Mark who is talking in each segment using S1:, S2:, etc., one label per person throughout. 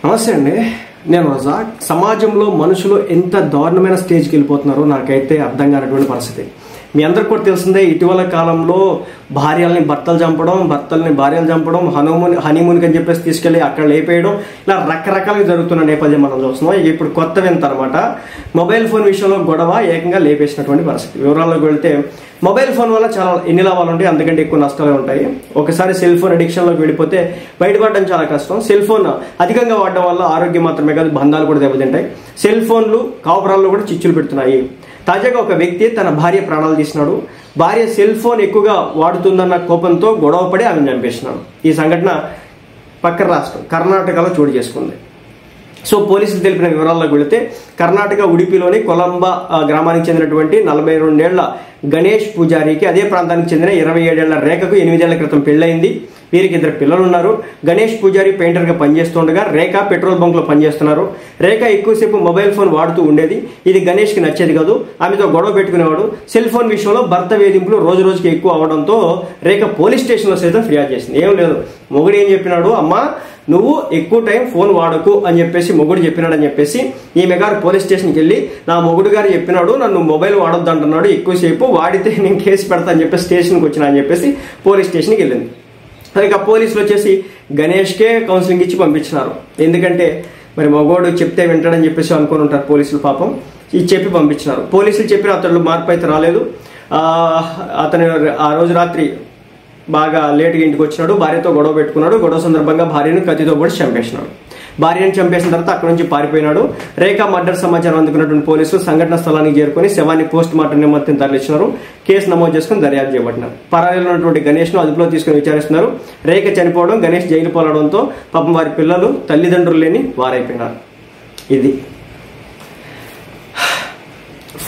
S1: నమస్తే అండి, నేను రజాక్. సమాజంలో మనుషులు ఎంత దారుణమైన స్టేజ్కి వెళ్ళిపోతున్నారో నాకైతే అర్థం కానటువంటి పరిస్థితి. మీ అందరికి కూడా తెలిసిందే, ఇటీవల కాలంలో భార్యల్ని భర్తలు చంపడం, భర్తల్ని భార్యలు చంపడం, హనీమూన్కి అని చెప్పేసి తీసుకెళ్లి అక్కడ లేపేయడం, ఇలా రకరకాలుగా జరుగుతున్న నేపథ్యం మనం చూస్తున్నాం. ఇప్పుడు కొత్త వింత అనమాట. మొబైల్ ఫోన్ విషయంలో గొడవ ఏకంగా లేపేసినటువంటి పరిస్థితి. వివరాల్లోకి వెళ్తే, మొబైల్ ఫోన్ వల్ల చాలా ఎన్ని లాభాలు ఉంటాయి, అందుకంటే ఎక్కువ నష్టాలే ఉంటాయి. ఒకసారి సెల్ ఫోన్ అడిక్షన్లోకి వెళ్ళిపోతే బయటపడడం చాలా కష్టం. సెల్ ఫోన్ అధికంగా వాడడం వల్ల ఆరోగ్యం మాత్రమే కాదు, బంధాలు కూడా దెబ్బతింటాయి. సెల్ ఫోన్లు కాపురాల్లో కూడా చిచ్చులు పెడుతున్నాయి. తాజాగా ఒక వ్యక్తి తన భార్య ప్రాణాలు తీసినాడు. భార్య సెల్ ఫోన్ ఎక్కువగా వాడుతుందన్న కోపంతో గొడవపడి ఆమెను చంపేసినాడు. ఈ సంఘటన పక్క రాష్ట్రం కర్ణాటకలో చోటు చేసుకుంది. సో పోలీసులు తెలిపిన వివరాల్లోకి వెళితే, కర్ణాటక ఉడిపిలోని కొలంబ గ్రామానికి చెందినటువంటి 42 ఏళ్ల గణేష్ పూజారికి అదే ప్రాంతానికి చెందిన 27 ఏళ్ల రేఖకు 8 ఏళ్ల క్రితం పెళ్లైంది. వీరికి 2 పిల్లలు ఉన్నారు. గణేష్ పూజారి పెయింటర్గా పనిచేస్తుండగా రేఖ పెట్రోల్ బంక్లో పనిచేస్తున్నారు. రేఖ ఎక్కువసేపు మొబైల్ ఫోన్ వాడుతూ ఉండేది. ఇది గణేష్కి నచ్చేది కాదు. ఆమెతో గొడవ పెట్టుకునేవాడు. సెల్ ఫోన్ విషయంలో భర్త వేధింపులు రోజు రోజుకి ఎక్కువ అవడంతో రేఖ పోలీస్ స్టేషన్లో సైతం ఫిర్యాదు చేసింది. ఏం లేదు, మొగుడు ఏం చెప్పినాడు, అమ్మా నువ్వు ఎక్కువ టైం ఫోన్ వాడకు అని చెప్పేసి మొగుడు చెప్పినాడని చెప్పేసి ఈమె గారు పోలీస్ స్టేషన్కి వెళ్ళి, నా మొగుడు గారు చెప్పినాడు నన్ను మొబైల్ వాడొద్దు అంటున్నాడు, ఎక్కువసేపు వాడితే నేను కేసు పెడతా అని చెప్పేసి స్టేషన్కి వచ్చినా అని చెప్పేసి పోలీస్ స్టేషన్కి వెళ్ళింది. ఇక పోలీసులు వచ్చేసి గణేష్కే కౌన్సిలింగ్ ఇచ్చి పంపించినారు. ఎందుకంటే మరి మగోడు చెప్తే వింటాడని చెప్పేసి అనుకుని ఉంటారు పోలీసులు. పాపం ఇది చెప్పి పంపించినారు. పోలీసులు చెప్పిన అతడు మార్పు అయితే రాలేదు. అతను ఆ రోజు రాత్రి బాగా లేట్గా ఇంటికి వచ్చినాడు. భార్యతో గొడవ పెట్టుకున్నాడు. గొడవ సందర్భంగా భార్యను కత్తితో కూడా చంపేసినాడు. భార్యను చంపేసిన తర్వాత అక్కడ నుంచి పారిపోయినాడు. రేఖ మర్డర్ సమాచారం అందుకున్నటువంటి పోలీసులు సంఘటన స్థలానికి చేరుకుని శవాన్ని పోస్ట్ మార్టం నిమిత్తం తరలించినారు. కేసు నమోదు చేసుకుని దర్యాప్తు చేపట్టినారు. పరారీలో ఉన్నటువంటి గణేష్ను అదుపులో తీసుకుని విచారిస్తున్నారు. రేఖ చనిపోవడం, గణేష్ జైలు పోవడంతో పాపం వారి పిల్లలు తల్లిదండ్రులు లేని వారైపోయినారు. ఇది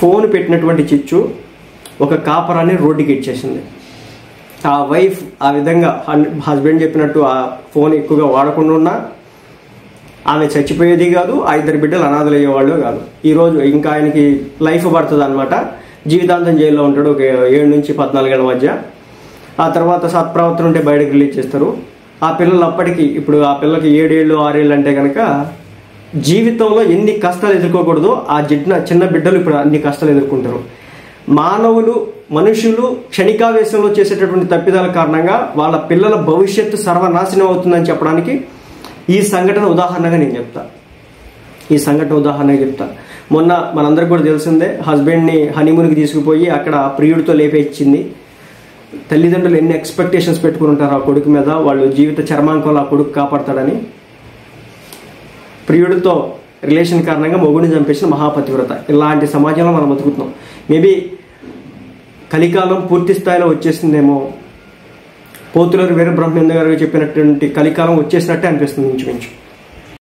S1: ఫోన్ పెట్టినటువంటి చిచ్చు ఒక కాపరాన్ని రోడ్డుకి ఇచ్చేసింది. ఆ వైఫ్ ఆ విధంగా హస్బెండ్ చెప్పినట్టు ఆ ఫోన్ ఎక్కువగా వాడకుండా ఉన్నా ఆమె చచ్చిపోయేది కాదు, ఆ 2 బిడ్డలు అనాథలు అయ్యేవాళ్ళు కాదు. ఈరోజు ఇంకా ఆయనకి లైఫ్ పడుతుంది అనమాట. జీవితాంతం జైల్లో ఉంటాడు, ఒక 7 నుంచి 14 ఏళ్ల మధ్య. ఆ తర్వాత సత్ప్రవర్తన ఉంటే బయటకు రిలీజ్ చేస్తారు. ఆ పిల్లలు అప్పటికి, ఇప్పుడు ఆ పిల్లలకి 7 ఏళ్ళు 6 ఏళ్ళు అంటే కనుక జీవితంలో ఎన్ని కష్టాలు ఎదుర్కోకూడదో ఆ చిన్న బిడ్డలు ఇప్పుడు అన్ని కష్టాలు ఎదుర్కొంటారు. మనుషులు క్షణికావేశంలో చేసేటటువంటి తప్పిదాల కారణంగా వాళ్ళ పిల్లల భవిష్యత్తు సర్వనాశనం అవుతుందని చెప్పడానికి ఈ సంఘటన ఉదాహరణగా నేను చెప్తా. మొన్న మనందరికి కూడా తెలిసిందే, హస్బెండ్ని హనీమూన్కి తీసుకుపోయి అక్కడ ప్రియుడితో లేపేచ్చింది. తల్లిదండ్రులు ఎన్ని ఎక్స్పెక్టేషన్స్ పెట్టుకుని ఉంటారు ఆ కొడుకు మీద, వాళ్ళు జీవిత చర్మాంకంలో ఆ కొడుకు కాపాడతాడని. ప్రియుడితో రిలేషన్ కారణంగా మొగుడిని చంపేసిన మహాపతివ్రత. ఇలాంటి సమాజంలో మనం బతుకుతున్నాం. మేబీ కలికాలం పూర్తి స్థాయిలో వచ్చేసిందేమో. పోతులూరి వీరబ్రహ్మేంద్ర గారు చెప్పినటువంటి కలికాలం వచ్చేసినట్టే అనిపిస్తుంది ఇంచుమించు.